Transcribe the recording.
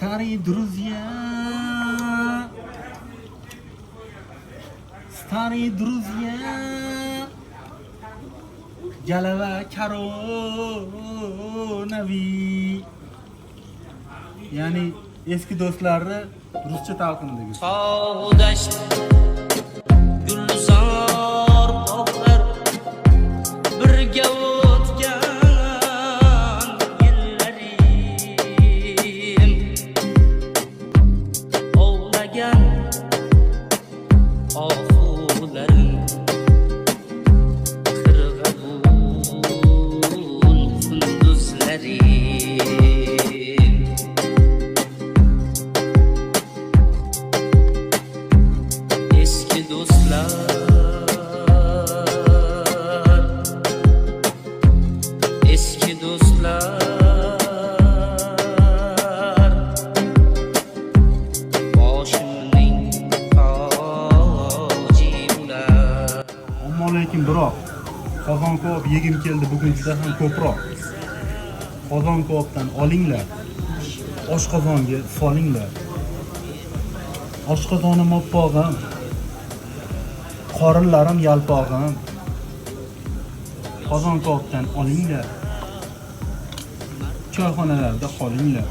Старые друзья, старые друзья, Jalava Karonaviy. Ya'ni eski do'stlarni ruscha talqindagi. Sodasht gulzor bog'lar birga o'tgan yillarim ovlagan ohularim qirg'abul kunduzlarim eski do'stlar boshimning toji ular. Ammo lekin biroq qozon ko'p yegim keldi bugun juda ham ko'proq. Qozon ko'pdan olinglar. Oshqozonga solinglar. Oshqozonim oppog'im. Qorinlarim yalpog'im. Qozon ko'pdan olinglar. Choyxonalarda qolinglar.